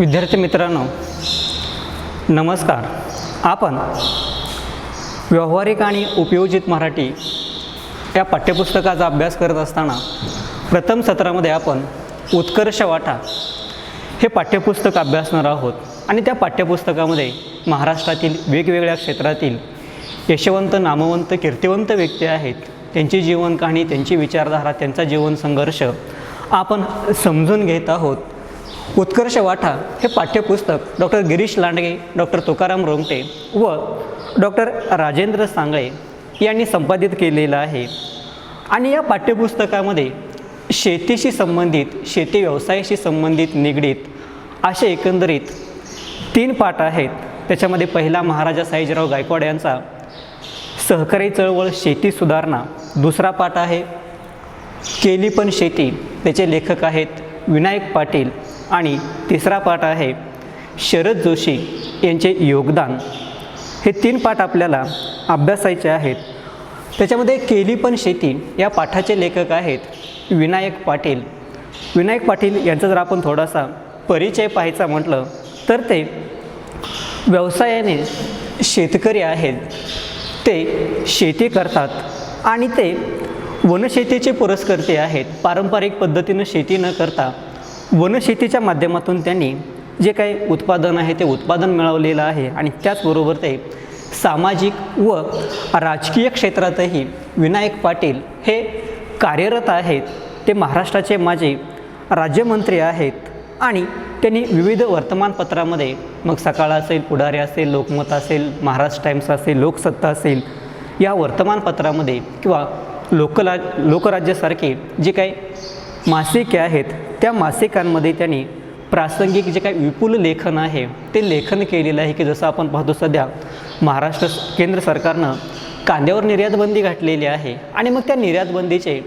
विद्यार्थी मित्रांनो, नमस्कार. आपण व्यावहारिक आणि उपयोजित मराठी या पाठ्यपुस्तकाचा अभ्यास करत असताना प्रथम सत्रामध्ये आपण उत्कर्ष वाटा हे पाठ्यपुस्तक अभ्यासणार आहोत. आणि त्या पाठ्यपुस्तकामध्ये महाराष्ट्रातील वेगवेगळ्या क्षेत्रातील यशवंत, नामवंत, कीर्तिवंत व्यक्ती आहेत, त्यांची जीवन कहाणी, त्यांची विचारधारा, त्यांचा जीवन संघर्ष आपण समजून घेत आहोत. उत्कर्ष वाटा हे पाठ्यपुस्तक डॉक्टर गिरीश लांडगे, डॉक्टर तुकाराम रोंगटे व डॉक्टर राजेंद्र सांगळे यांनी संपादित केलेलं आहे. आणि या पाठ्यपुस्तकामध्ये शेतीशी संबंधित, शेती व्यवसायाशी संबंधित निगडीत असे एकंदरीत 3 पाठ आहेत. त्याच्यामध्ये पहिला महाराजा सायाजीराव गायकवाड यांचा सहकारी चळवळ, शेती सुधारणा. दुसरा पाठ आहे केली पण शेती, त्याचे लेखक आहेत विनायक पाटील. आणि तिसरा पाठ आहे शरद जोशी यांचे योगदान. हे 3 पाठ आपल्याला अभ्यासायचे आहेत. त्याच्यामध्ये केली पण शेती या पाठाचे लेखक आहेत विनायक पाटील. विनायक पाटील यांचा जर आपण थोडासा परिचय पाहायचा म्हटलं तर ते व्यवसायाने शेतकरी आहेत. ते शेती करतात आणि ते वनशेतीचे पुरस्कर्ते आहेत. पारंपरिक पद्धतीनं शेती न करता वनशेतीच्या माध्यमातून त्यांनी जे काही उत्पादन आहे ते उत्पादन मिळवलेलं आहे. आणि त्याचबरोबर ते सामाजिक व राजकीय क्षेत्रातही विनायक पाटील हे कार्यरत आहेत. ते महाराष्ट्राचे माजी राज्यमंत्री आहेत. आणि त्यांनी विविध वर्तमानपत्रामध्ये, मग सकाळ असेल, पुढारी असेल, लोकमत असेल, महाराष्ट्र टाइम्स असेल, लोकसत्ता असेल, या वर्तमानपत्रामध्ये किंवा लोकराज्यासारखे जे काही मासिके आहेत त्या मासिकांमध्ये त्यांनी प्रासंगिक जे काही विपुल लेखन आहे ते लेखन केलेलं आहे. की जसं आपण पाहतो सध्या महाराष्ट्र केंद्र सरकारनं कांद्यावर निर्यातबंदी घातलेली आहे. आणि मग त्या निर्यातबंदीचे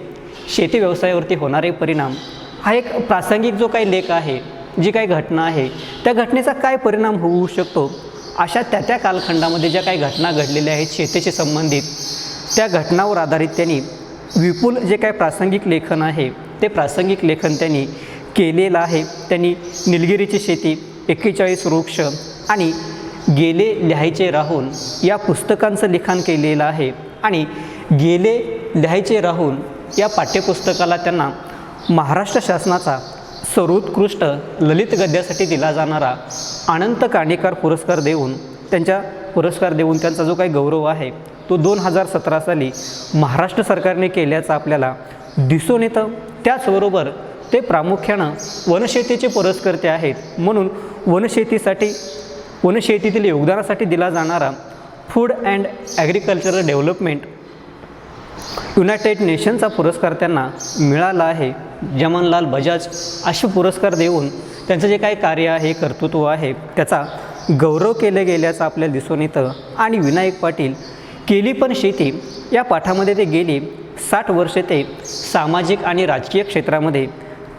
शेती व्यवसायावरती होणारे परिणाम हा एक प्रासंगिक जो काही लेख आहे, जी काही घटना आहे त्या घटनेचा काय परिणाम होऊ शकतो, अशा त्या कालखंडामध्ये ज्या काही घटना घडलेल्या आहेत शेतीशी संबंधित, त्या घटनावर आधारित त्यांनी विपुल जे काही प्रासंगिक लेखन आहे ते प्रासंगिक लेखन त्यांनी केलेलं आहे. त्यांनी निलगिरीची शेती, 41 वृक्ष आणि गेले लिहायचे राहून या पुस्तकांचं लिखाण केलेलं आहे. आणि गेले लिहायचे राहून या पाठ्यपुस्तकाला त्यांना महाराष्ट्र शासनाचा सर्वोत्कृष्ट ललित गद्यासाठी दिला जाणारा अनंत काणेकर पुरस्कार देऊन त्यांचा जो काही गौरव आहे तो 2017 साली महाराष्ट्र सरकारने केल्याचं आपल्याला दिसून येतं. त्याचबरोबर ते प्रामुख्यानं वनशेतीचे पुरस्कर्ते आहेत. म्हणून वनशेतीतील योगदानासाठी दिला जाणारा food and agricultural development united नेशनचा पुरस्कार त्यांना मिळाला आहे. जमनलाल बजाज असे पुरस्कार देऊन त्यांचं जे काही कार्य आहे, कर्तृत्व आहे, त्याचा गौरव केलं गेल्याचं आपल्याला दिसून येतं. आणि विनायक पाटील केली पण शेती या पाठामध्ये ते गेली 60 वर्षे ते सामाजिक आणि राजकीय क्षेत्रामध्ये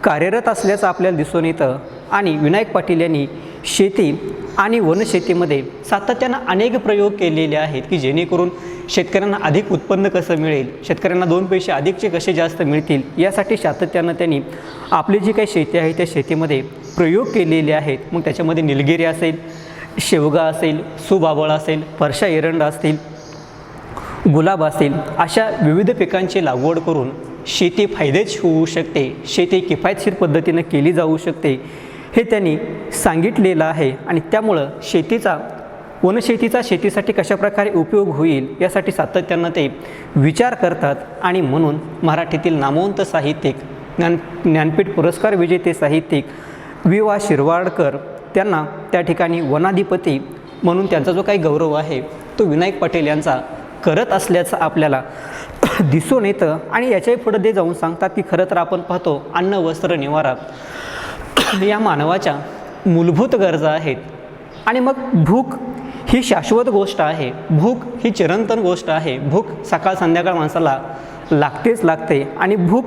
कार्यरत असल्याचं आपल्याला दिसून येतं. आणि विनायक पाटील यांनी शेती आणि वनशेतीमध्ये सातत्यानं अनेक प्रयोग केलेले आहेत की जेणेकरून शेतकऱ्यांना अधिक उत्पन्न कसं मिळेल, शेतकऱ्यांना 2 पैसे अधिकचे कसे जास्त मिळतील, यासाठी सातत्यानं त्यांनी आपली जी काही शेती आहे त्या शेतीमध्ये प्रयोग केलेले आहेत. मग त्याच्यामध्ये निलगिरी असेल, शेवगा असेल, सुबाबळ असेल, फरशा एरंडा असतील, गुलाब असेल, अशा विविध पिकांची लागवड करून शेती फायद्याची होऊ शकते, शेती किफायतशीर पद्धतीनं केली जाऊ शकते, हे त्यांनी सांगितलेलं आहे. आणि त्यामुळं वनशेतीचा शेतीसाठी कशाप्रकारे उपयोग होईल यासाठी सातत्यानं ते विचार करतात. आणि म्हणून मराठीतील नामवंत साहित्यिक, ज्ञानपीठ पुरस्कार विजेते साहित्यिक वि.वा. शिरवाडकर त्यांना त्या ठिकाणी वनाधिपती म्हणून त्यांचा जो काही गौरव आहे तो विनायक पाटील यांचा करत असल्याचं आपल्याला दिसून येतं. आणि याच्याही पुढे ते जाऊन सांगतात की खरं तर आपण पाहतो अन्न, वस्त्र, निवारा या मानवाच्या मूलभूत गरजा आहेत. आणि मग भूक ही शाश्वत गोष्ट आहे, भूक ही चिरंतन गोष्ट आहे. भूक सकाळ संध्याकाळ माणसाला लागते. आणि भूक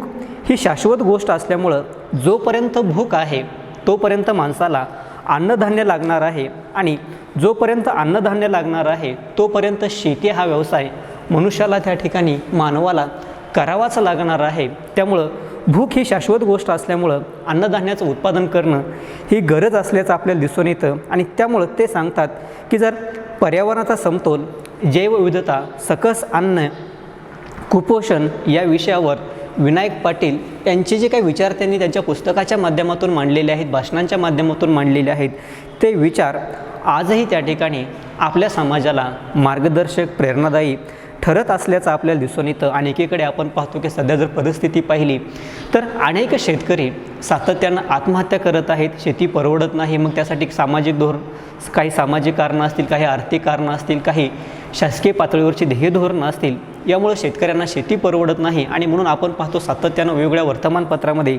ही शाश्वत गोष्ट असल्यामुळं जोपर्यंत भूक आहे तोपर्यंत माणसाला अन्नधान्य लागणार आहे. आणि जोपर्यंत अन्नधान्य लागणार आहे तोपर्यंत शेती हा व्यवसाय मनुष्याला त्या ठिकाणी, मानवाला करावाच लागणार आहे. त्यामुळं भूक ही शाश्वत गोष्ट असल्यामुळं अन्नधान्याचं उत्पादन करणं ही गरज असल्याचं आपल्याला दिसून येतं आणि त्यामुळं ते सांगतात की जर पर्यावरणाचा समतोल, जैवविविधता, सकस अन्न, कुपोषण या विषयावर विनायक पाटील यांचे जे काही विचार त्यांनी त्यांच्या पुस्तकाच्या माध्यमातून मांडलेले आहेत, भाषणांच्या माध्यमातून मांडलेले आहेत, ते विचार आजही त्या ठिकाणी आपल्या समाजाला मार्गदर्शक, प्रेरणादायी ठरत असल्याचं आपल्याला दिसून येतं. आणि एकीकडे आपण पाहतो की सध्या जर परिस्थिती पाहिली तर अनेक शेतकरी सातत्यानं आत्महत्या करत आहेत. शेती परवडत नाही, मग त्यासाठी सामाजिक धोरण, काही सामाजिक कारणं असतील, काही आर्थिक कारणं असतील, काही शासकीय पातळीवरची ध्येय धोरणं असतील. यामुळे शेतकऱ्यांना शेती परवडत नाही आणि म्हणून आपण पाहतो सातत्यानं वेगवेगळ्या वर्तमानपत्रामध्ये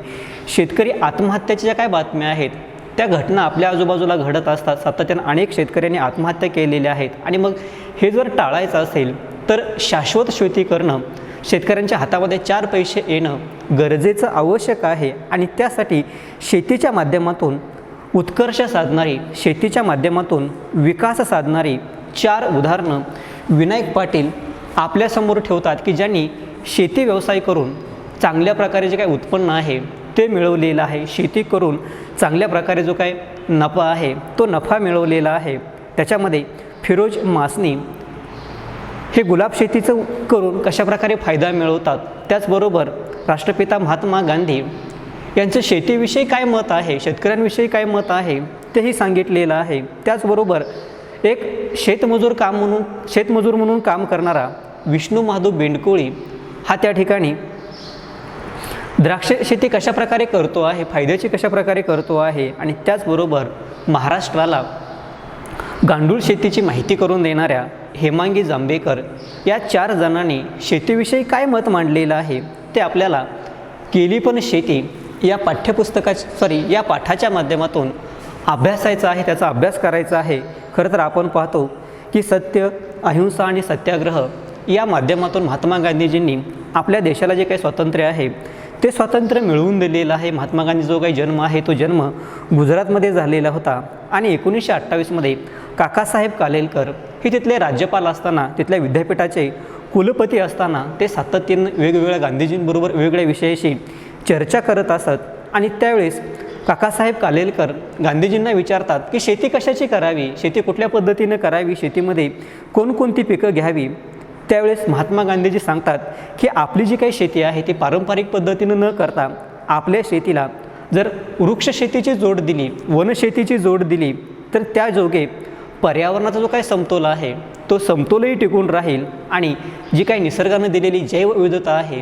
शेतकरी आत्महत्याच्या ज्या काय बातम्या आहेत त्या घटना आपल्या आजूबाजूला घडत असतात. सातत्यानं अनेक शेतकऱ्यांनी आत्महत्या केलेल्या आहेत आणि मग हे जर टाळायचं असेल तर शाश्वत शेती करणं, शेतकऱ्यांच्या हातामध्ये 4 पैसे येणं गरजेचं आवश्यक आहे. आणि त्यासाठी शेतीच्या माध्यमातून उत्कर्ष साधणारी, शेतीच्या माध्यमातून विकास साधणारी 4 उदाहरणं विनायक पाटील आपल्यासमोर ठेवतात की ज्यांनी शेती व्यवसाय करून चांगल्या प्रकारे जे काही उत्पन्न आहे ते मिळवलेलं आहे. शेती करून चांगल्या प्रकारे जो काही नफा आहे तो नफा मिळवलेला आहे. त्याच्यामध्ये फिरोज मासनी हे गुलाब शेतीचं करून कशाप्रकारे फायदा मिळवतात, त्याचबरोबर राष्ट्रपिता महात्मा गांधी यांचं शेतीविषयी काय मत आहे, शेतकऱ्यांविषयी काय मत आहे तेही सांगितलेलं आहे. त्याचबरोबर एक शेतमजूर म्हणून काम करणारा विष्णू महादेव बेंडकोळी हा त्या ठिकाणी द्राक्ष शेती कशाप्रकारे करतो आहे, फायद्याची कशाप्रकारे करतो आहे. आणि त्याचबरोबर महाराष्ट्राला गांडूळ शेतीची माहिती करून देणाऱ्या हेमांगी जांभेकर या 4 जणांनी शेतीविषयी काय मत मांडलेलं आहे ते आपल्याला केली पण शेती या या पाठाच्या माध्यमातून अभ्यासायचं आहे, त्याचा अभ्यास करायचा आहे. खरं तर आपण पाहतो की सत्य, अहिंसा आणि सत्याग्रह या माध्यमातून महात्मा गांधीजींनी आपल्या देशाला जे काही स्वातंत्र्य आहे ते स्वातंत्र्य मिळवून दिलेलं आहे. महात्मा गांधी जो काही जन्म आहे तो जन्म गुजरातमध्ये झालेला होता आणि 1928मध्ये काकासाहेब कालेलकर हे तिथले राज्यपाल असताना, तिथल्या विद्यापीठाचे कुलपती असताना ते सातत्यानं वेगवेगळ्या गांधीजींबरोबर वेगवेगळ्या विषयाशी चर्चा करत असत. आणि त्यावेळेस काकासाहेब कालेलकर गांधीजींना विचारतात की शेती कशाची करावी, शेती कुठल्या पद्धतीनं करावी, शेतीमध्ये कोणकोणती पिकं घ्यावी. त्यावेळेस महात्मा गांधीजी सांगतात की आपली जी काही शेती आहे ती पारंपरिक पद्धतीनं न करता आपल्या शेतीला जर वृक्ष शेतीची जोड दिली, वनशेतीची जोड दिली तर त्याजोगे पर्यावरणाचा जो काही समतोल आहे तो समतोलही टिकून राहील आणि जी काही निसर्गानं दिलेली जैवविविधता आहे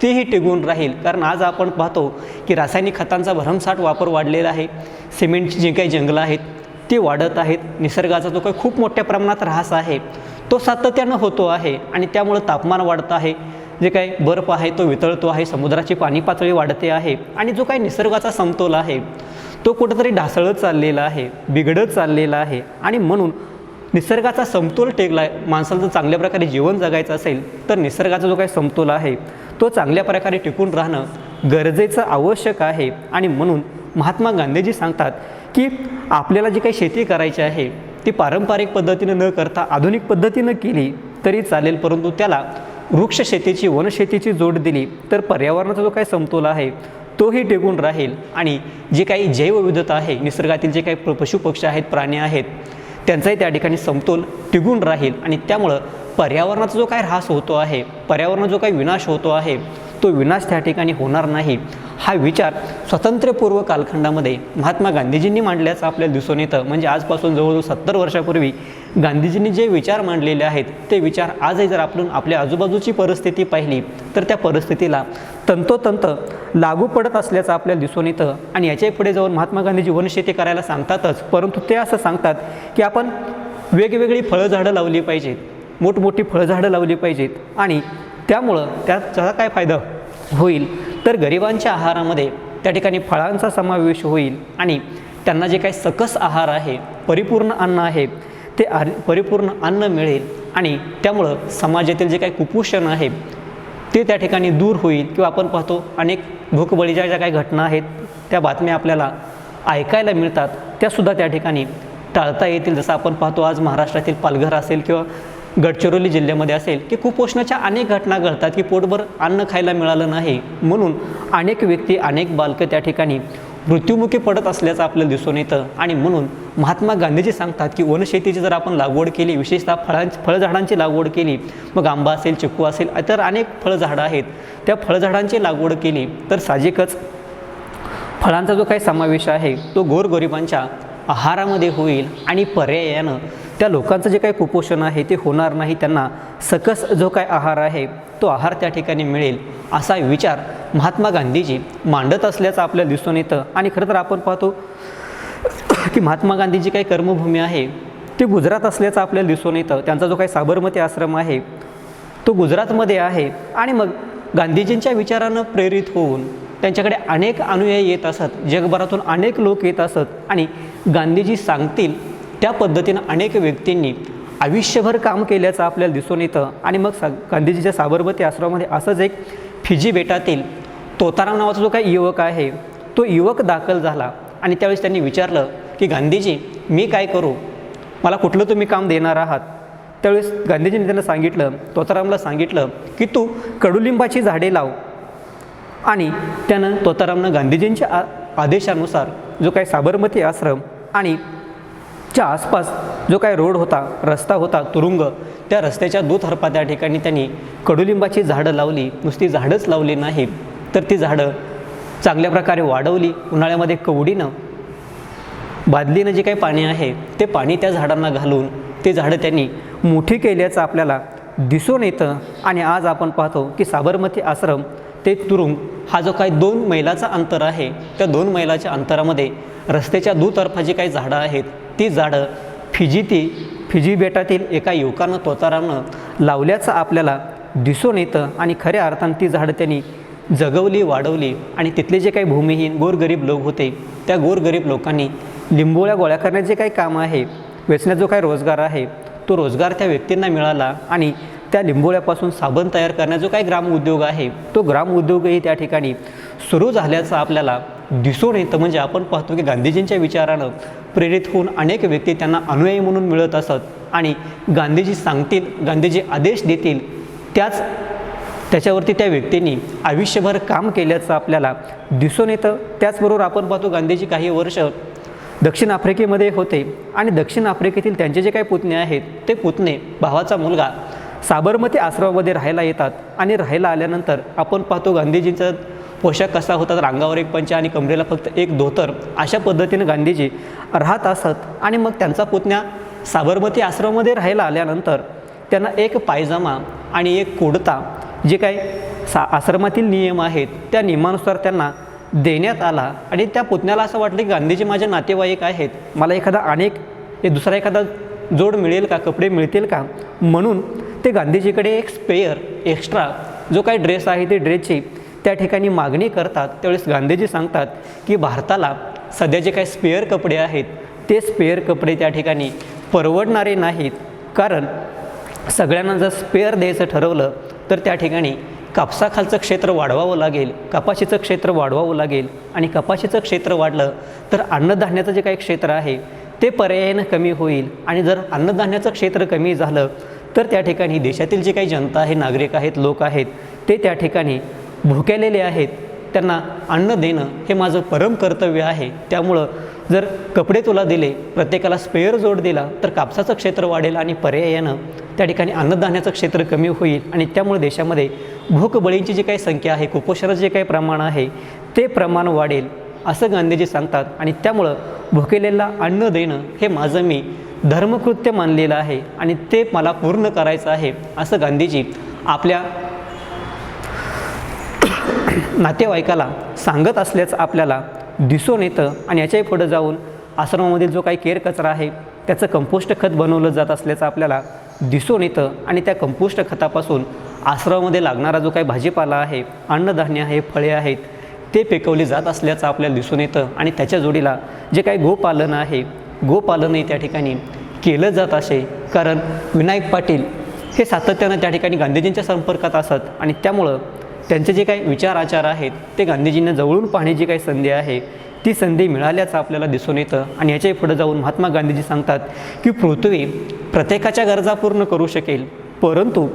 तीही टिकून राहील. कारण आज आपण पाहतो की रासायनिक खतांचा भरमसाठ वापर वाढलेला आहे, सिमेंटची जी काही जंगलं आहेत ती वाढत आहेत, निसर्गाचा जो काही खूप मोठ्या प्रमाणात ऱ्हास आहे तो सातत्यानं होतो आहे आणि त्यामुळं तापमान वाढतं आहे, जे काही बर्फ आहे तो वितळतो आहे, समुद्राची पाणी पातळी वाढते आहे आणि जो काही निसर्गाचा समतोल आहे तो कुठंतरी ढासळत चाललेला आहे, बिघडत चाललेला आहे. आणि म्हणून निसर्गाचा समतोल टेकला आहे. माणसाला जर चांगल्या प्रकारे जीवन जगायचं असेल तर निसर्गाचा जो काही समतोल आहे तो चांगल्या प्रकारे टिकून राहणं गरजेचं आवश्यक आहे. आणि म्हणून महात्मा गांधीजी सांगतात की आपल्याला जी काही शेती करायची आहे ती पारंपरिक पद्धतीनं न करता आधुनिक पद्धतीनं केली तरी चालेल, परंतु त्याला वृक्ष शेतीची, वनशेतीची जोड दिली तर पर्यावरणाचा जो काही समतोल आहे तोही टिकून राहील आणि जी काही जैवविविधता आहे, निसर्गातील जे काही पशुपक्षी आहेत, प्राणी आहेत, त्यांचाही त्या ठिकाणी समतोल टिकून राहील. आणि त्यामुळं पर्यावरणाचा जो काही ऱ्हास होतो आहे, पर्यावरणाचा जो काही विनाश होतो आहे तो विनाश त्या ठिकाणी होणार नाही. हा विचार स्वातंत्र्यपूर्व कालखंडामध्ये महात्मा गांधीजींनी मांडल्याचं आपल्याला दिसून येतं. म्हणजे आजपासून जवळजवळ 70 वर्षापूर्वी गांधीजींनी जे विचार मांडलेले आहेत ते विचार आजही जर आपण आपल्या आजूबाजूची परिस्थिती पाहिली तर त्या परिस्थितीला तंतोतंत लागू पडत असल्याचं आपल्याला दिसून येतं. आणि याच्या पुढे जाऊन महात्मा गांधीजी वनशेती करायला सांगतातच, परंतु ते असं सांगतात की आपण वेगवेगळी फळझाडं लावली पाहिजेत, मोठमोठी फळझाडं लावली पाहिजेत आणि त्यामुळं त्याचा काय फायदा होईल तर गरिबांच्या आहारामध्ये त्या ठिकाणी फळांचा समावेश होईल आणि त्यांना जे काही सकस आहार आहे, परिपूर्ण अन्न आहे ते परिपूर्ण अन्न मिळेल आणि त्यामुळं समाजातील जे काही कुपोषण आहे ते त्या ठिकाणी दूर होईल. किंवा आपण पाहतो अनेक भूकबळीच्या ज्या काही घटना आहेत त्या बातम्या आपल्याला ऐकायला मिळतात, त्यासुद्धा त्या ठिकाणी टाळता येतील. जसं आपण पाहतो आज महाराष्ट्रातील पालघर असेल किंवा गडचिरोली जिल्ह्यामध्ये असेल की कुपोषणाच्या अनेक घटना घडतात की पोटभर अन्न खायला मिळालं नाही म्हणून अनेक व्यक्ती अनेक बालकं त्या ठिकाणी मृत्युमुखी पडत असल्याचं आपल्याला दिसून येतं. आणि म्हणून महात्मा गांधीजी सांगतात की वनशेतीची जर आपण लागवड केली, विशेषतः फळझाडांची लागवड केली, मग आंबा असेल, चिक्कू असेल, इतर अनेक फळझाडं आहेत, त्या फळझाडांची लागवड केली तर साहजिकच फळांचा जो काही समावेश आहे तो गोरगरिबांच्या आहारामध्ये होईल आणि पर्यायानं त्या लोकांचं जे काही कुपोषण आहे ते होणार नाही. त्यांना सकस जो काही आहार आहे तो आहार त्या ठिकाणी मिळेल असा विचार महात्मा गांधीजी मांडत असल्याचं आपल्याला दिसून येतं. आणि खरं तर आपण पाहतो की महात्मा गांधीची काही कर्मभूमी आहे ती गुजरात असल्याचं आपल्याला दिसून येतं. त्यांचा जो काही साबरमती आश्रम आहे तो गुजरातमध्ये आहे. आणि मग गांधीजींच्या विचारानं प्रेरित होऊन त्यांच्याकडे अनेक अनुयायी येत असत, जगभरातून अनेक लोक येत असत आणि गांधीजी सांगतील त्या पद्धतीनं अनेक व्यक्तींनी आयुष्यभर काम केल्याचं आपल्याला दिसून येतं. आणि मग गांधीजीच्या साबरमती आश्रमामध्ये असंच एक फिजी बेटातील तोताराम नावाचा जो काही युवक आहे तो युवक दाखल झाला आणि त्यावेळेस त्यांनी विचारलं की गांधीजी मी काय करू, मला कुठलं तुम्ही काम देणार आहात. त्यावेळेस गांधीजींनी त्यांना सांगितलं, तोतारामला सांगितलं की तू कडुलिंबाची झाडे लाव. आणि त्यानं तोतारामनं गांधीजींच्या आदेशानुसार जो काही साबरमती आश्रम आणि च्या आसपास जो काही रोड होता, रस्ता होता, तुरुंग, त्या रस्त्याच्या दुतर्फा त्या ठिकाणी त्यांनी कडुलिंबाची झाडं लावली. नुसती झाडंच लावली नाही तर ती झाडं चांगल्या प्रकारे वाढवली. उन्हाळ्यामध्ये कवडीनं बादलीनं जे काही पाणी आहे ते पाणी त्या झाडांना घालून ते झाडं त्यांनी मोठी केल्याचं आपल्याला दिसून येतं. आणि आज आपण पाहतो की साबरमती आश्रम ते तुरुंग हा जो काही 2 मैलाचा अंतर आहे त्या 2 मैलाच्या अंतरामध्ये रस्त्याच्या दुतर्फा जी काही झाडं आहेत ती झाडं फिजी बेटातील एका युवकानं तोतारामनं लावल्याचं आपल्याला दिसून येतं. आणि खऱ्या अर्थानं ती झाडं त्यांनी जगवली, वाढवली. आणि तिथले जे काही भूमिहीन गोरगरीब लोक होते त्या गोरगरीब लोकांनी लिंबोळ्या गोळा करण्याचे जे काही काम आहे, वेचण्याचा जो काही रोजगार आहे तो रोजगार त्या व्यक्तींना मिळाला. आणि त्या लिंबोळ्यापासून साबण तयार करण्याचा जो काही ग्रामउद्योग आहे तो ग्रामउद्योगही त्या ठिकाणी सुरू झाल्याचं आपल्याला दिसून येतं. म्हणजे आपण पाहतो की गांधीजींच्या विचारानं प्रेरित होऊन अनेक व्यक्ती त्यांना अनुयायी म्हणून मिळत असत. आणि गांधीजी सांगतील, गांधीजी आदेश देतील त्याच्यावरती त्या व्यक्तींनी आयुष्यभर काम केल्याचं आपल्याला दिसून येतं. त्याचबरोबर आपण पाहतो गांधीजी काही वर्ष दक्षिण आफ्रिकेमध्ये होते आणि दक्षिण आफ्रिकेतील त्यांचे जे काही पुतणे आहेत ते पुतणे भावाचा मुलगा साबरमती आश्रमामध्ये राहायला येतात. आणि राहायला आल्यानंतर आपण पाहतो गांधीजींचा पोशाख कसा होता तर अंगावर एक पंचा आणि कमरेला फक्त एक धोतर, अशा पद्धतीने गांधीजी राहत असत. आणि मग त्यांचा पुतण्या साबरमती आश्रमामध्ये राहायला आल्यानंतर त्यांना एक पायजामा आणि एक कुडता जे काही आश्रमातील नियम आहेत त्या नियमानुसार त्यांना देण्यात आला. आणि त्या पुतण्याला असं वाटलं की गांधीजी माझे नातेवाईक आहेत, मला दुसरा एखादा जोड मिळेल का, कपडे मिळतील का, म्हणून ते गांधीजीकडे एक स्पेअर एक्स्ट्रा जो काही ड्रेस आहे ते ड्रेसची त्या ठिकाणी मागणी करतात. त्यावेळेस गांधीजी सांगतात की भारताला सध्या जे काही स्पेअर कपडे आहेत ते स्पेअर कपडे त्या ठिकाणी परवडणारे नाहीत. कारण सगळ्यांना जर स्पेअर द्यायचं ठरवलं तर त्या ठिकाणी कापसाखालचं क्षेत्र वाढवावं लागेल, कपाशीचं क्षेत्र वाढवावं लागेल. आणि कपाशीचं क्षेत्र वाढलं तर अन्नधान्याचं जे काही क्षेत्र आहे ते पर्यायानं कमी होईल. आणि जर अन्नधान्याचं क्षेत्र कमी झालं तर त्या ठिकाणी देशातील जे काही जनता आहे, नागरिक आहेत, लोक आहेत ते त्या ठिकाणी भुकेलेले आहेत. त्यांना अन्न देणं हे माझं परम कर्तव्य आहे. त्यामुळं जर कपडे तुला दिले, प्रत्येकाला स्पेअर जोड दिला तर कापसाचं क्षेत्र वाढेल आणि पर्यायानं त्या ठिकाणी अन्नधान्याचं क्षेत्र कमी होईल. आणि त्यामुळे देशामध्ये भूकबळींची जी काही संख्या आहे, कुपोषणाचं जे काही प्रमाण आहे ते प्रमाण वाढेल असं गांधीजी सांगतात. आणि त्यामुळं भुकेलेला अन्न देणं हे माझं मी धर्मकृत्य मानलेलं आहे आणि ते मला पूर्ण करायचं आहे असं गांधीजी आपल्या नातेवाईकाला सांगत असल्याचं आपल्याला दिसून येतं. आणि याच्याही पुढं जाऊन आश्रमामधील जो काही केर कचरा आहे त्याचं कंपोस्ट खत बनवलं जात असल्याचं आपल्याला दिसून येतं. आणि त्या कंपोस्ट खतापासून आश्रमामध्ये लागणारा जो काही भाजीपाला आहे, अन्नधान्य आहे, फळे आहेत ते पिकवली जात असल्याचं आपल्याला दिसून येतं. आणि त्याच्या जोडीला जे काही गोपालन आहे, गोपालनही त्या ठिकाणी केलं जात असे. कारण विनायक पाटील हे सातत्यानं त्या ठिकाणी गांधीजींच्या संपर्कात असत आणि त्यामुळं त्यांचे जे काही विचार आचार आहेत ते गांधीजींना जवळून पाहण्याची काही संधी आहे, ती संधी मिळाल्याचं आपल्याला दिसून येतं. आणि याच्याही पुढे जाऊन महात्मा गांधीजी सांगतात की पृथ्वी प्रत्येकाच्या गरजा पूर्ण करू शकेल, परंतु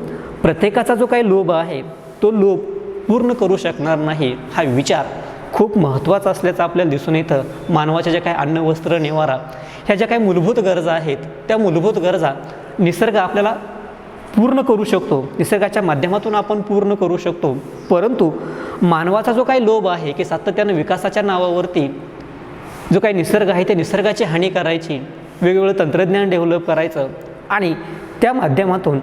प्रत्येकाचा जो काही लोभ आहे तो लोभ पूर्ण करू शकणार नाही. हा विचार खूप महत्त्वाचा असल्याचं आपल्याला दिसून येतं. मानवाच्या ज्या काही अन्न वस्त्र निवारा ह्या ज्या काही मूलभूत गरजा आहेत त्या मूलभूत गरजा निसर्ग आपल्याला पूर्ण करू शकतो, निसर्गाच्या माध्यमातून आपण पूर्ण करू शकतो, परंतु मानवाचा जो काही लोभ आहे की सातत्यानं विकासाच्या नावावरती जो काही निसर्ग आहे ते निसर्गाची हानी करायची, वेगवेगळं तंत्रज्ञान डेव्हलप करायचं आणि त्या माध्यमातून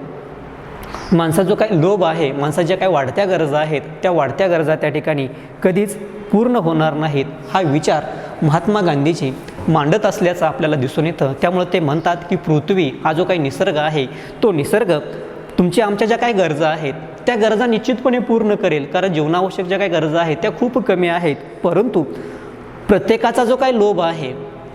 माणसाचा जो काही लोभ आहे, माणसाच्या ज्या काही वाढत्या गरजा आहेत त्या वाढत्या गरजा त्या ठिकाणी कधीच पूर्ण होणार नाहीत. हा विचार महात्मा गांधीजी मांडत असल्याचं आपल्याला दिसून येतं. त्यामुळे ते म्हणतात की पृथ्वी हा जो काही निसर्ग आहे तो निसर्ग तुमच्या आमच्या ज्या काही गरजा आहेत त्या गरजा निश्चितपणे पूर्ण करेल, कारण जीवनावश्यक ज्या काही गरजा आहेत त्या खूप कमी आहेत, परंतु प्रत्येकाचा जो काही लोभ आहे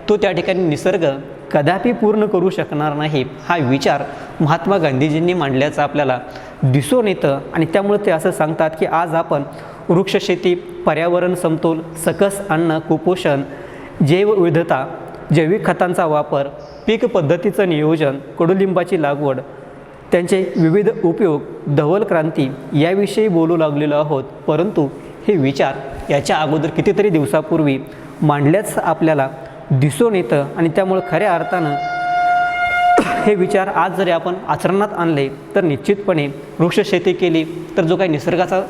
तो त्या ठिकाणी निसर्ग कदापि पूर्ण करू शकणार नाही. हा विचार महात्मा गांधीजींनी मांडल्याचं आपल्याला दिसून येतं. आणि त्यामुळे ते असं सांगतात की आज आपण वृक्षशेती, पर्यावरण समतोल, सकस अन्न, कुपोषण, जैवविविधता, जैविक खतांचा वापर, पीक पद्धतीचं नियोजन, कडुलिंबाची लागवड, त्यांचे विविध उपयोग, धवल क्रांती याविषयी बोलू लागलेलो आहोत, परंतु हे विचार याच्या अगोदर कितीतरी दिवसापूर्वी मांडल्याचं आपल्याला दिसून येतं. आणि त्यामुळे खऱ्या अर्थानं हे विचार आज जरी आपण आचरणात आणले तर निश्चितपणे वृक्षशेती केली तर जो काही निसर्गाचा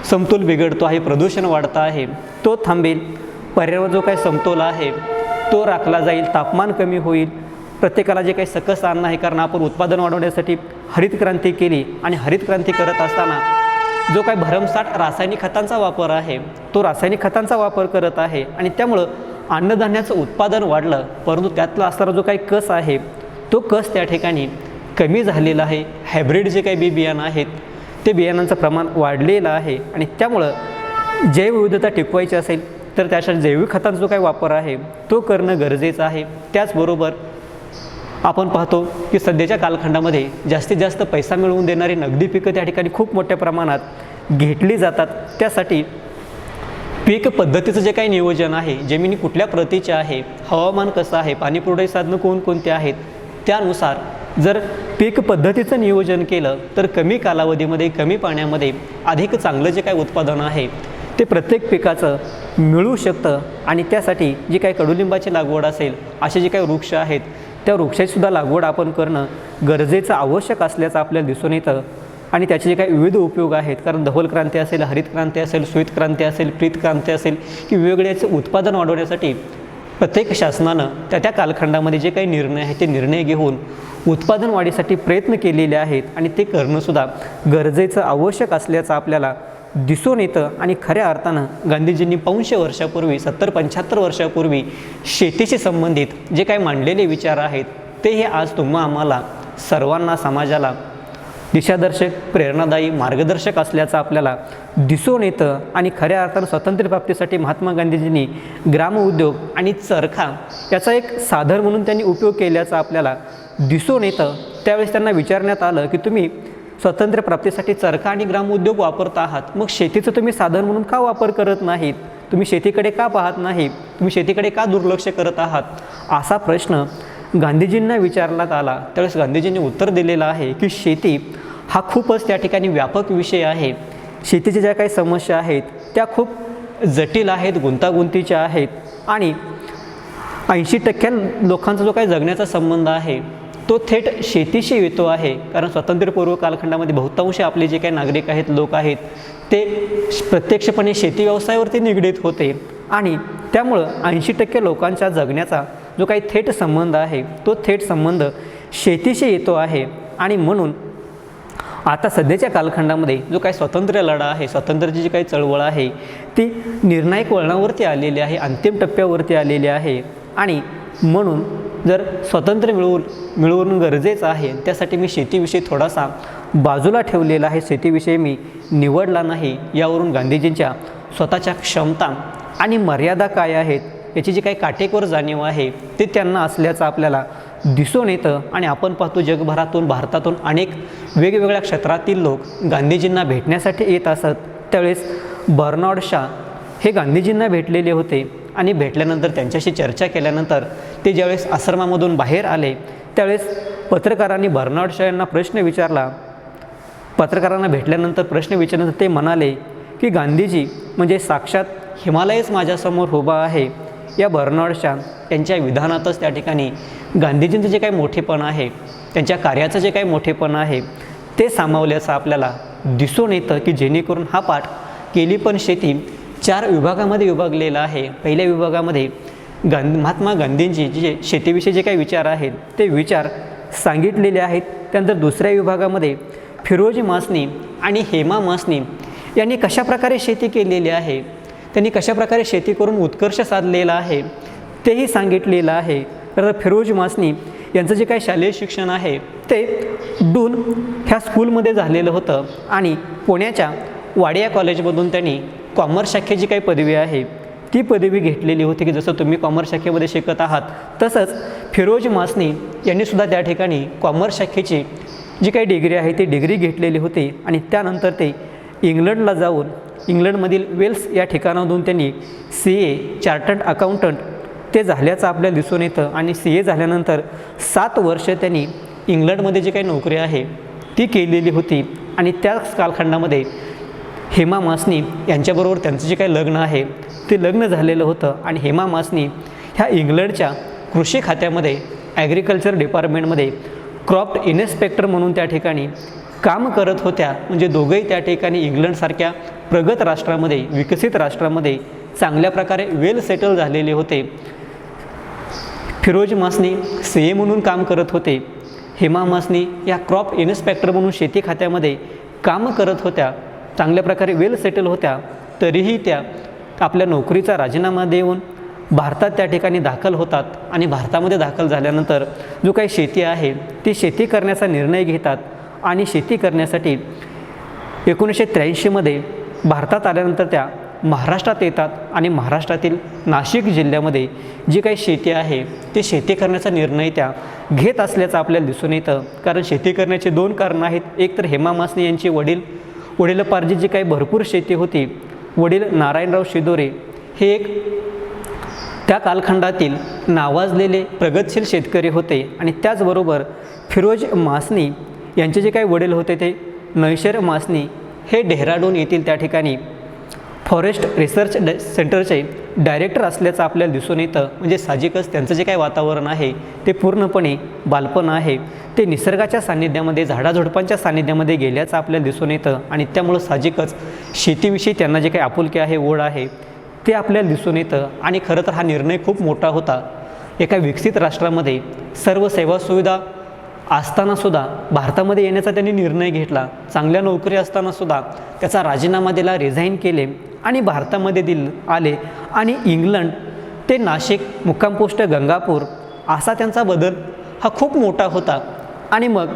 समतोल बिघडतो आहे, प्रदूषण वाढतं आहे, तो थांबेल, पर्यावरण जो काही समतोल आहे तो राखला जाईल, तापमान कमी होईल, प्रत्येकाला जे काही सकस अन्न आहे, कारण आपण उत्पादन वाढवण्यासाठी हरित क्रांती केली आणि हरित क्रांती करत असताना जो काही भरमसाठ रासायनिक खतांचा वापर आहे तो रासायनिक खतांचा वापर करत आहे आणि त्यामुळं अन्नधान्याचं उत्पादन वाढलं, परंतु त्यातला असणारा जो काही कस आहे तो कस त्या ठिकाणी कमी झालेला आहे. हायब्रिड जे काही बियाणं आहेत ते बियाणांचं प्रमाण वाढलेलं आहे आणि त्यामुळं जैवविविधता टिकवायची असेल तर त्यासाठी जैविक खतांचा जो काही वापर आहे तो करणं गरजेचं आहे. त्याचबरोबर आपण पाहतो की सध्याच्या कालखंडामध्ये जास्तीत जास्त पैसा मिळवून देणारी नगदी पिकं त्या ठिकाणी खूप मोठ्या प्रमाणात घेतली जातात. त्यासाठी पीक पद्धतीचं जे काही नियोजन आहे, जमिनी कुठल्या प्रतीच्या आहे, हवामान कसं आहे, पाणीपुरवठा साधनं कोणकोणते आहेत, त्यानुसार जर पीक पद्धतीचं नियोजन केलं तर कमी कालावधीमध्ये कमी पाण्यामध्ये अधिक चांगलं जे काही उत्पादन आहे ते प्रत्येक पिकाचं मिळू शकतं. आणि त्यासाठी जी काही कडुलिंबाची लागवड असेल, असे जे काही वृक्ष आहेत त्या वृक्षाचीसुद्धा लागवड आपण करणं गरजेचं आवश्यक असल्याचं आपल्याला दिसून येतं. आणि त्याचे जे काही विविध उपयोग आहेत, कारण धवल क्रांती असेल, हरित क्रांती असेल, श्वेत क्रांती असेल, पीत क्रांती असेल, की वेगवेगळ्याचे उत्पादन वाढवण्यासाठी प्रत्येक शासनानं त्या कालखंडामध्ये जे काही निर्णय आहेत ते निर्णय घेऊन उत्पादन वाढीसाठी प्रयत्न केलेले आहेत आणि ते करणंसुद्धा गरजेचं आवश्यक असल्याचं आपल्याला दिसून येतं. आणि खऱ्या अर्थानं गांधीजींनी 500 वर्षापूर्वी, 70-75 वर्षापूर्वी शेतीशी संबंधित जे काही मांडलेले विचार आहेत ते हे आज तुम्हा आम्हाला सर्वांना, समाजाला दिशादर्शक, प्रेरणादायी, मार्गदर्शक असल्याचं आपल्याला दिसून येतं. आणि खऱ्या अर्थानं स्वातंत्र्यप्राप्तीसाठी महात्मा गांधीजींनी ग्रामउद्योग आणि चरखा याचा एक साधन म्हणून त्यांनी उपयोग केल्याचं आपल्याला दिसून येतं. त्यावेळेस त्यांना विचारण्यात आलं की तुम्ही स्वातंत्र्यप्राप्तीसाठी चरखा आणि ग्रामउद्योग वापरत आहात, मग शेतीचं तुम्ही साधन म्हणून का वापर करत नाहीत, तुम्ही शेतीकडे का पाहत नाही, तुम्ही शेतीकडे का दुर्लक्ष करत आहात, असा प्रश्न गांधीजींना विचारण्यात आला. त्यावेळेस गांधीजींनी उत्तर दिलेलं आहे की शेती हा खूपच त्या ठिकाणी व्यापक विषय आहे. शेतीच्या ज्या काही समस्या आहेत त्या खूप जटिल आहेत, गुंतागुंतीच्या आहेत आणि 80% लोकांचा जो काही जगण्याचा संबंध आहे तो थेट शेतीशी येतो आहे. कारण स्वातंत्र्यपूर्व कालखंडामध्ये बहुतांश आपले जे काही नागरिक आहेत, लोक आहेत, ते प्रत्यक्षपणे शेती व्यवसायावरती निगडीत होते आणि त्यामुळं 80% लोकांच्या जगण्याचा जो काही थेट संबंध आहे तो थेट संबंध शेतीशी येतो आहे. आणि म्हणून आता सध्याच्या कालखंडामध्ये जो काही स्वातंत्र्य लढा आहे, स्वातंत्र्याची जी काही चळवळ आहे ती निर्णायक वळणावरती आलेली आहे, अंतिम टप्प्यावरती आलेली आहे. आणि म्हणून जर स्वातंत्र्य मिळवणं गरजेचं आहे, त्यासाठी मी शेतीविषयी थोडासा बाजूला ठेवलेला आहे, शेतीविषयी मी निवडला नाही. यावरून गांधीजींच्या स्वतःच्या क्षमता आणि मर्यादा काय आहेत याची जी काही काटेकोर जाणीव आहे ते त्यांना असल्याचं आपल्याला दिसून येतं. आणि आपण पाहतो जगभरातून, भारतातून अनेक वेगवेगळ्या क्षेत्रातील लोक गांधीजींना भेटण्यासाठी येत असत त्यावेळेस बर्नार्ड शॉ हे गांधीजींना भेटलेले होते आणि भेटल्यानंतर त्यांच्याशी चर्चा केल्यानंतर ते ज्यावेळेस आश्रमामधून बाहेर आले त्यावेळेस पत्रकारांनी बर्नार्ड शॉ यांना प्रश्न विचारला. पत्रकारांना भेटल्यानंतर प्रश्न विचारल्यानंतर ते म्हणाले की गांधीजी म्हणजे साक्षात हिमालयच माझ्यासमोर उभा आहे. या बर्नार्ड शॉ यांच्या विधानातच त्या ठिकाणी गांधीजींचं जे काही मोठेपण आहे, त्यांच्या कार्याचं जे काही मोठेपण आहे ते सामावल्याचं आपल्याला दिसून येतं की जेणेकरून हा पाठ केली पण शेती 4 विभागामध्ये विभागलेला आहे. पहिल्या विभागामध्ये महात्मा गांधींची जे शेतीविषयी जे काही विचार आहेत ते विचार सांगितलेले आहेत. त्यानंतर दुसऱ्या विभागामध्ये फिरोज मासनी आणि हेमा मासनी यांनी कशाप्रकारे शेती केलेली आहे, त्यांनी कशाप्रकारे शेती करून उत्कर्ष साधलेला आहे तेही सांगितलेलं आहे. तर फिरोज मासनी यांचं जे काही शालेय शिक्षण आहे ते डून ह्या स्कूलमध्ये झालेलं होतं आणि पुण्याच्या वाडिया कॉलेजमधून त्यांनी कॉमर्स शाखेची काही पदवी आहे ती पदवी घेतलेली होती की जसं तुम्ही कॉमर्स शाखेमध्ये शिकत आहात तसंच फिरोज मासनी यांनीसुद्धा त्या ठिकाणी कॉमर्स शाखेची जी काही डिग्री आहे ती डिग्री घेतलेली होती आणि त्यानंतर ते इंग्लंडला जाऊन इंग्लंडमधील वेल्स या ठिकाणातून त्यांनी CA चार्टर्ड अकाउंटंट ते झाल्याचं आपल्याला दिसून येतं आणि CA झाल्यानंतर 7 वर्ष त्यांनी इंग्लंडमध्ये जी काही नोकरी आहे ती केलेली होती आणि त्याच कालखंडामध्ये हेमा मासनी यांच्याबरोबर त्यांचं जे काही लग्न आहे ते लग्न झालेलं होतं आणि हेमा मासनी ह्या इंग्लंडच्या कृषी खात्यामध्ये ॲग्रिकल्चर डिपार्टमेंटमध्ये क्रॉप इन्स्पेक्टर म्हणून त्या ठिकाणी काम करत होत्या. म्हणजे दोघंही त्या ठिकाणी इंग्लंडसारख्या प्रगत राष्ट्रामध्ये, विकसित राष्ट्रामध्ये चांगल्या प्रकारे वेल सेटल झालेले होते. फिरोज मासनी CA म्हणून काम करत होते, हेमा मासनी या क्रॉप इन्स्पेक्टर म्हणून शेती खात्यामध्ये काम करत होत्या, चांगल्या प्रकारे वेल सेटल होत्या. तरीही त्या आपल्या नोकरीचा राजीनामा देऊन भारतात त्या ठिकाणी दाखल होतात आणि भारतामध्ये दाखल झाल्यानंतर जो काही शेती आहे ती शेती करण्याचा निर्णय घेतात आणि शेती करण्यासाठी 1983मध्ये भारतात आल्यानंतर त्या महाराष्ट्रात येतात आणि महाराष्ट्रातील नाशिक जिल्ह्यामध्ये जी काही शेती आहे ती शेती करण्याचा निर्णय त्या घेत असल्याचं आपल्याला दिसून येतं. कारण शेती करण्याची 2 कारणं आहेत. एक तर हेमा मासनी यांची वडिलोपार्जित जी काही भरपूर शेती होती, वडील नारायणराव शिदोरे हे एक त्या कालखंडातील नावाजलेले प्रगतशील शेतकरी होते आणि त्याचबरोबर फिरोज मासनी यांचे जे काही वडील होते ते नैशर मासनी हे डेहराडून येथील त्या ठिकाणी फॉरेस्ट रिसर्च सेंटरचे डायरेक्टर असल्याचं आपल्याला दिसून येतं. म्हणजे साहजिकच त्यांचं जे काही वातावरण आहे ते पूर्णपणे बालपण आहे ते निसर्गाच्या सान्निध्यामध्ये, झाडाझुडपांच्या सान्निध्यामध्ये गेल्याचं आपल्याला दिसून येतं आणि त्यामुळं साहजिकच शेतीविषयी त्यांना जे काही आपुलकी आहे, ओढ आहे ते आपल्याला दिसून येतं. आणि खरं तर हा निर्णय खूप मोठा होता. एका विकसित राष्ट्रामध्ये सर्व सेवा सुविधा असतानासुद्धा भारतामध्ये येण्याचा त्यांनी निर्णय घेतला. चांगल्या नोकरी असतानासुद्धा त्याचा राजीनामा दिला, रिझाईन केले आणि भारतामध्ये आले आणि इंग्लंड ते नाशिक, मुक्काम पोस्ट गंगापूर असा त्यांचा बदल हा खूप मोठा होता. आणि मग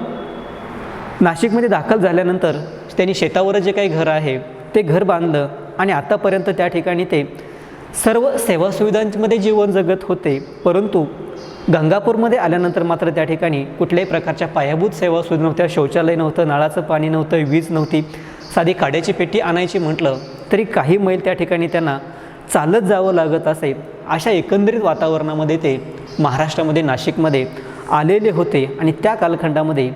नाशिकमध्ये दाखल झाल्यानंतर त्यांनी शेतावर जे काही घर आहे ते घर बांधलं आणि आतापर्यंत त्या ठिकाणी ते सर्व सेवा सुविधांमध्ये जीवन जगत होते. परंतु गंगापूरमध्ये आल्यानंतर मात्र त्या ठिकाणी कुठल्याही प्रकारच्या पायाभूत सेवा सुविधा नव्हत्या. शौचालय नव्हतं, नळाचं पाणी नव्हतं, वीज नव्हती. साधी काड्याची पेटी आणायची म्हटलं तरी काही मैल त्या ठिकाणी त्यांना चालत जावं लागत असे. अशा एकंदरीत वातावरणामध्ये ते महाराष्ट्रामध्ये नाशिकमध्ये आलेले होते आणि त्या कालखंडामध्ये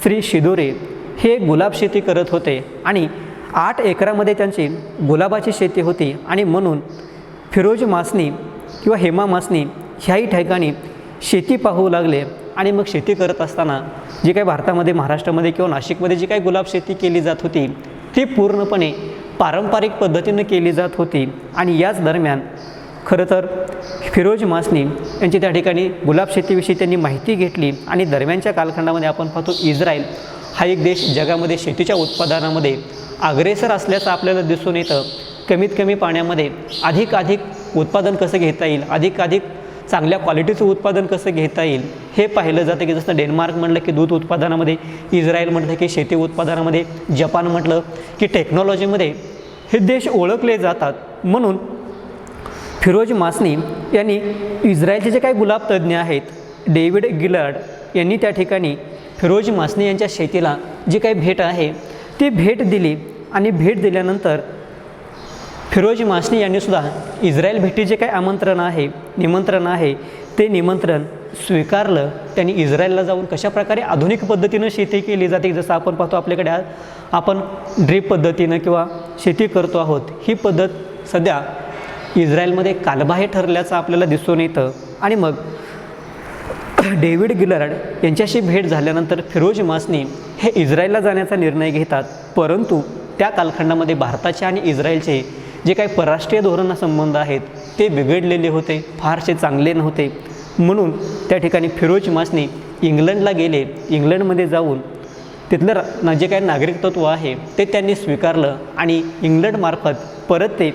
श्री शिदोरे हे गुलाब शेती करत होते आणि 8 एकरामध्ये त्यांची गुलाबाची शेती होती आणि म्हणून फिरोज मासनी किंवा हेमा मासनी ह्याही ठिकाणी शेती पाहू लागले. आणि मग शेती करत असताना जी काही भारतामध्ये, महाराष्ट्रामध्ये किंवा नाशिकमध्ये जी काही गुलाब शेती केली जात होती ती पूर्णपणे पारंपरिक पद्धतीनं केली जात होती. आणि याच दरम्यान खरं तर फिरोज मासनी यांची त्या ठिकाणी गुलाब शेतीविषयी त्यांनी माहिती घेतली. आणि दरम्यानच्या कालखंडामध्ये आपण पाहतो इस्रायल हा एक देश जगामध्ये शेतीच्या उत्पादनामध्ये अग्रेसर असल्याचं आपल्याला दिसून येतं. कमीत कमी पाण्यामध्ये अधिक उत्पादन कसं घेता येईल, अधिक चांगल्या क्वालिटीचं उत्पादन कसं घेता येईल हे पाहिलं जातं. की जसं डेन्मार्क म्हटलं की दूध उत्पादनामध्ये, इस्रायल म्हटलं की शेती उत्पादनामध्ये, जपान म्हटलं की टेक्नॉलॉजीमध्ये हे देश ओळखले जातात. म्हणून फिरोज मासनी यांनी इस्रायलचे जे काही गुलाब तज्ज्ञ आहेत डेव्हिड गिलार्ड यांनी त्या ठिकाणी फिरोज मासनी यांच्या शेतीला जी काही भेट आहे ती भेट दिली आणि भेट दिल्यानंतर फिरोज मासनी यांनीसुद्धा इस्रायल भेटी जे काही निमंत्रण आहे ते निमंत्रण स्वीकारलं. त्यांनी इस्रायलला जाऊन कशाप्रकारे आधुनिक पद्धतीनं शेती केली जाते, जसं आपण पाहतो आपल्याकडे आपण ड्रीप पद्धतीनं किंवा शेती करतो आहोत, ही पद्धत सध्या इस्रायलमध्ये कालबाह्य ठरल्याचं आपल्याला दिसून येतं. आणि मग डेव्हिड गिलार्ड यांच्याशी भेट झाल्यानंतर फिरोज मासनी हे इस्रायलला जाण्याचा निर्णय घेतात. परंतु त्या कालखंडामध्ये भारताचे आणि इस्रायलचे जे काही परराष्ट्रीय धोरण संबंध आहेत ते बिघडलेले होते, फारसे चांगले नव्हते. म्हणून त्या ठिकाणी फिरोज मासनी इंग्लंडला गेले. इंग्लंडमध्ये जाऊन तिथलं जे काही नागरिकत्व आहे ते त्यांनी स्वीकारलं आणि इंग्लंडमार्फत परत ते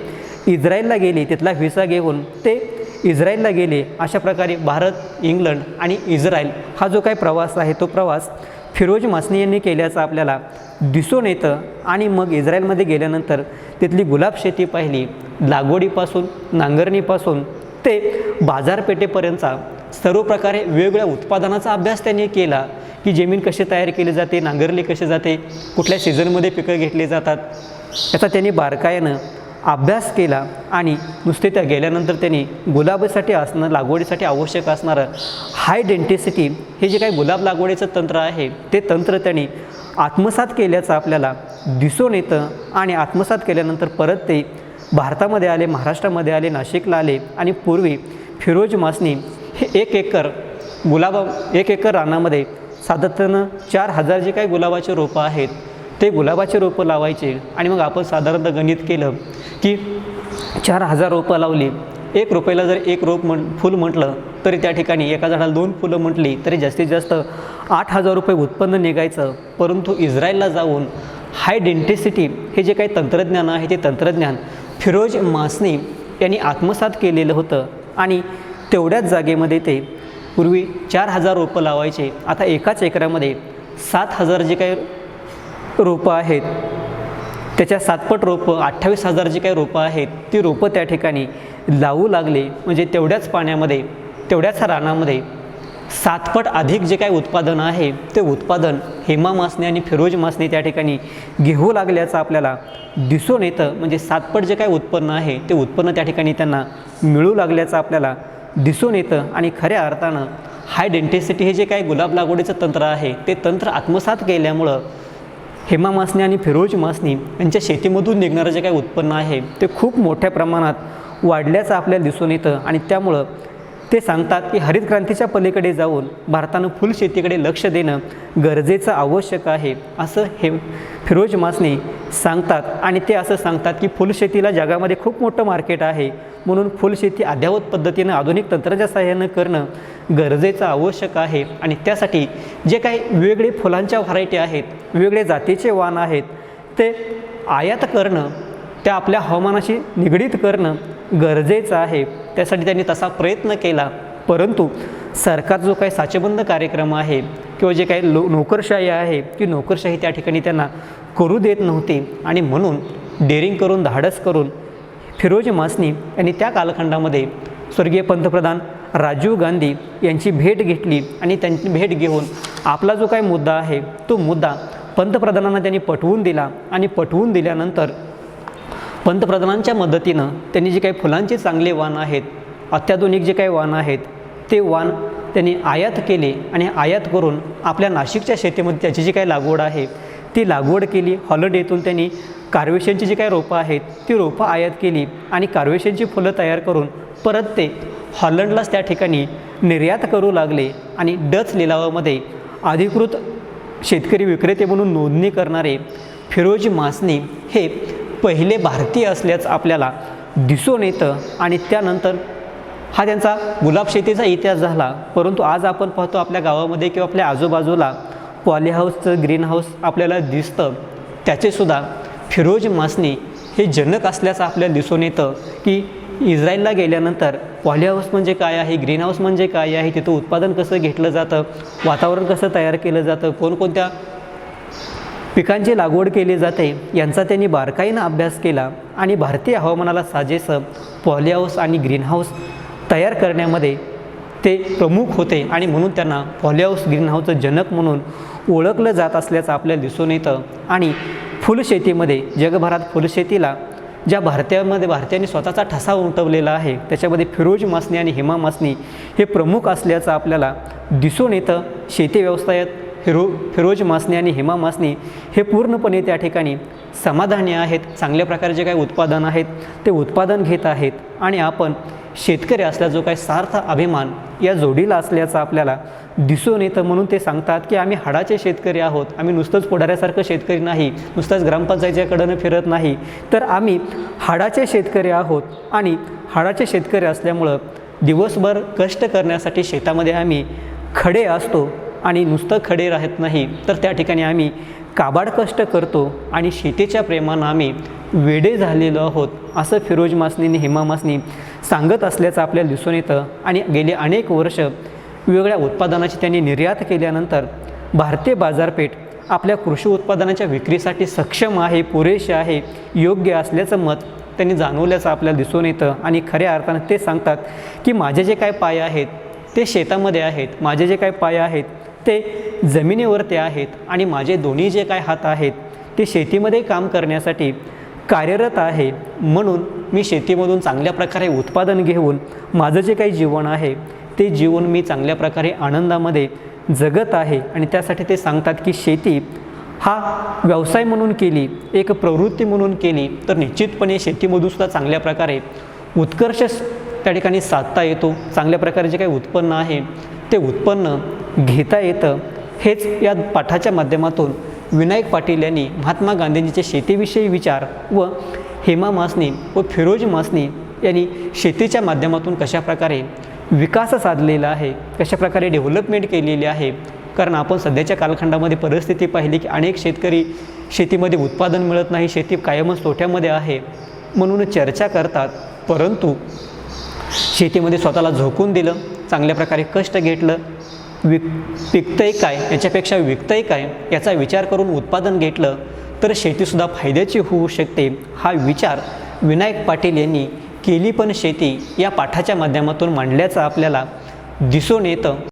इस्रायलला गेले. तिथला व्हिसा घेऊन ते इस्रायलला गेले. अशा प्रकारे भारत, इंग्लंड आणि इस्रायल हा जो काही प्रवास आहे तो प्रवास फिरोज मासनी यांनी केल्याचं आपल्याला दिसून येतं. आणि मग इस्रायलमध्ये गेल्यानंतर तिथली गुलाब शेती पाहिली. लागवडीपासून, नांगरणीपासून ते बाजारपेठेपर्यंतचा सर्व प्रकारे वेगवेगळ्या उत्पादनाचा अभ्यास त्यांनी केला, की जमीन कशी तयार केली जाते, नांगरली कशी जाते, कुठल्या सीझनमध्ये पिकं घेतली जातात, याचा त्यांनी बारकाईनं अभ्यास केला. आणि नुसते त्या गेल्यानंतर त्यांनी गुलाबासाठी लागवडीसाठी आवश्यक असणारं हाय डेन्सिटी हे जे काही गुलाब लागवडीचं तंत्र आहे ते तंत्र त्यांनी आत्मसात केल्याचं आपल्याला दिसून येतं. आणि आत्मसात केल्यानंतर परत ते भारतामध्ये आले, महाराष्ट्रामध्ये आले, नाशिकला आले. आणि पूर्वी फिरोज मासनी हे एक एकर रानामध्ये साधारणतः 4000 जे काही गुलाबाचे रोपं आहेत ते गुलाबाचे रोपं लावायचे. आणि मग आपण साधारणतः गणित केलं की 4000 रोपं लावली, 1 रुपयाला जर एक फूल म्हटलं तरी त्या ठिकाणी एका झाडाला 2 फुलं म्हटली तरी जास्तीत जास्त 8000 रुपये उत्पन्न निघायचं. परंतु इस्रायलला जाऊन हाय डेन्सिटी हे जे काही तंत्रज्ञान आहे ते तंत्रज्ञान फिरोज मासनी यांनी आत्मसात केलेलं होतं. आणि तेवढ्याच जागेमध्ये ते पूर्वी 4000 रोपं लावायचे, आता एकाच एकरामध्ये 7000 जे काही रोपं आहेत त्याच्या 7पट रोपं, 28000 जी काही रोपं आहेत ती रोपं त्या ठिकाणी लावू लागले. म्हणजे तेवढ्याच पाण्यामध्ये, तेवढ्याच रानामध्ये 7पट अधिक जे काही उत्पादन आहे ते उत्पादन हेमा मासनी आणि फिरोज मासनी त्या ठिकाणी घेऊ लागल्याचं आपल्याला दिसून येतं. म्हणजे 7पट जे काही उत्पन्न आहे ते उत्पन्न त्या ठिकाणी त्यांना मिळू लागल्याचं आपल्याला दिसून येतं. आणि खऱ्या अर्थानं हाय डेन्सिटी हे जे काही गुलाब लागवडीचं तंत्र आहे ते तंत्र आत्मसात केल्यामुळं हेमा मासनी आणि फिरोज मासनी यांच्या शेतीमधून निघणारं जे काही उत्पन्न आहे ते खूप मोठ्या प्रमाणात वाढल्याचं आपल्याला दिसून येतं. आणि त्यामुळं ते सांगतात की हरित क्रांतीच्या पलीकडे जाऊन भारतानं फुलशेतीकडे लक्ष देणं गरजेचं आवश्यक आहे असं हे फिरोज मासनी सांगतात. आणि ते असं सांगतात की फुलशेतीला जगामध्ये खूप मोठं मार्केट आहे, म्हणून फुलशेती अद्ययावत पद्धतीनं आधुनिक तंत्राच्या सहाय्यानं करणं गरजेचं आवश्यक आहे. आणि त्यासाठी जे काही वेगवेगळे फुलांच्या व्हरायटी आहेत, वेगवेगळे जातीचे वाण आहेत ते आयात करणं, त्या आपल्या हवामानाशी निगडीत करणं गरजेचं आहे. त्यासाठी त्यांनी तसा प्रयत्न केला. परंतु सरकार जो काही साचेबंद कार्यक्रम आहे किंवा जे काही नोकरशाही आहे ती नोकरशाही त्या ठिकाणी त्यांना करू देत नव्हती. आणि म्हणून डेअरिंग करून, धाडस करून फिरोज मासनी यांनी त्या कालखंडामध्ये स्वर्गीय पंतप्रधान राजीव गांधी यांची भेट घेतली. आणि त्यांची भेट घेऊन आपला जो काही मुद्दा आहे तो मुद्दा पंतप्रधानांना त्यांनी पटवून दिला. आणि पटवून दिल्यानंतर पंतप्रधानांच्या मदतीनं त्यांनी जे काही फुलांचे चांगले वाण आहेत, अत्याधुनिक जे काही वाण आहेत ते वाण त्यांनी आयात केले. आणि आयात करून आपल्या नाशिकच्या शेतीमध्ये त्याची जी काही लागवड आहे ती लागवड केली. हॉलंड येथून त्यांनी कार्वेशनची जी काही रोपं आहेत ती रोपं आयात केली. आणि कार्वेशनची फुलं तयार करून परत ते हॉलंडलाच त्या ठिकाणी निर्यात करू लागले. आणि डच लिलावामध्ये अधिकृत शेतकरी विक्रेते म्हणून नोंदणी करणारे फिरोज मासनी हे पहिले भारतीय असल्याचं आपल्याला दिसून येतं. आणि त्यानंतर हा त्यांचा गुलाब शेतीचा इतिहास झाला. परंतु आज आपण पाहतो आपल्या गावामध्ये किंवा आपल्या आजूबाजूला पॉलीहाऊसचं ग्रीन हाऊस आपल्याला दिसतं, त्याचेसुद्धा फिरोज मासनी हे जनक असल्याचं आपल्याला दिसून येतं. की इस्रायलला गेल्यानंतर पॉलीहाऊस म्हणजे काय आहे, ग्रीन हाऊस म्हणजे काय आहे, तिथं उत्पादन कसं घेतलं जातं, वातावरण कसं तयार केलं जातं, कोणकोणत्या पिकांची लागवड केली जाते यांचा त्यांनी बारकाईनं अभ्यास केला. आणि भारतीय हवामानाला साजेसं पॉलीहाऊस आणि ग्रीन हाऊस तयार करण्यामध्ये ते प्रमुख होते. आणि म्हणून त्यांना पॉलीहाऊस ग्रीन हाऊसचं जनक म्हणून ओळखलं जात असल्याचं आपल्याला दिसून येतं. आणि फुलशेतीमध्ये जगभरात फुलशेतीला ज्या भारतीयांनी स्वतःचा ठसा उमटवलेला आहे त्याच्यामध्ये फिरोज मासनी आणि हेमा मासनी हे प्रमुख असल्याचं आपल्याला दिसून येतं. शेती व्यवसायात फिरोज मासनी आणि हेमा मासनी हे पूर्णपणे त्या ठिकाणी समाधानी आहेत. चांगल्या प्रकारे जे काही उत्पादन आहेत ते उत्पादन घेत आहेत आणि आपण शेतकरी असल्या जो काही सार्थ अभिमान या जोडीला असल्याचं आपल्याला दिसून येतं. म्हणून ते सांगतात की आम्ही हाडाचे शेतकरी आहोत. आम्ही नुसतंच पुढाऱ्यासारखं शेतकरी नाही, नुसतंच ग्रामपंचायतीच्याकडनं फिरत नाही, तर आम्ही हाडाचे शेतकरी आहोत. आणि हाडाचे शेतकरी असल्यामुळं दिवसभर कष्ट करण्यासाठी शेतामध्ये आम्ही खडे असतो आणि नुसतं खडे राहत नाही, तर त्या ठिकाणी आम्ही काबाड कष्ट करतो आणि शेतीच्या प्रेमानं आम्ही वेडे झालेलो आहोत, असं फिरोज मासनी आणि हेमा मासनी सांगत असल्याचं आपल्याला दिसून येतं. आणि गेली अनेक वर्ष वेगवेगळ्या उत्पादनाची त्यांनी निर्यात केल्यानंतर भारतीय बाजारपेठ आपल्या कृषी उत्पादनाच्या विक्रीसाठी सक्षम आहे, पुरेशी आहे, योग्य असल्याचं मत त्यांनी जाणवल्याचं आपल्याला दिसून येतं. आणि खऱ्या अर्थानं ते सांगतात की माझे जे काय पाय आहेत ते शेतामध्ये आहेत, माझे जे काय पाय आहेत ते जमिनीवरती आहेत आणि माझे दोन्ही जे काय हात आहेत ते शेतीमध्ये काम करण्यासाठी कार्यरत आहे. म्हणून मी शेतीमधून चांगल्या प्रकारे उत्पादन घेऊन माझं जे काही जीवन आहे ते जीवन मी चांगल्या प्रकारे आनंदामध्ये जगत आहे. आणि त्यासाठी ते सांगतात की शेती हा व्यवसाय म्हणून केली, एक प्रवृत्ती म्हणून केली तर निश्चितपणे शेतीमधूनसुद्धा चांगल्या प्रकारे उत्कर्ष त्या ठिकाणी साधता येतो. चांगल्या प्रकारे जे काही उत्पन्न आहे ते उत्पन्न घेता येतं. हेच या पाठाच्या माध्यमातून विनायक पाटील यांनी महात्मा गांधींचे शेतीविषयी विचार व हेमा मासनी व फिरोज मासनी यांनी शेतीच्या माध्यमातून कशाप्रकारे विकास साधलेला आहे, कशाप्रकारे डेव्हलपमेंट केलेली आहे. कारण आपण सध्याच्या कालखंडामध्ये परिस्थिती पाहिली की अनेक शेतकरी शेतीमध्ये उत्पादन मिळत नाही, शेती कायमच तोट्यामध्ये आहे म्हणून चर्चा करतात. परंतु शेतीमध्ये स्वतःला झोकून दिलं, चांगल्या प्रकारे कष्ट घेतलं, पिकतंय काय याच्यापेक्षा विकतंय काय याचा विचार करून उत्पादन घेतलं तर शेतीसुद्धा फायद्याची होऊ शकते. हा विचार विनायक पाटील यांनी केली पण शेती या पाठाच्या माध्यमातून मांडल्याचं आपल्याला दिसून येतं.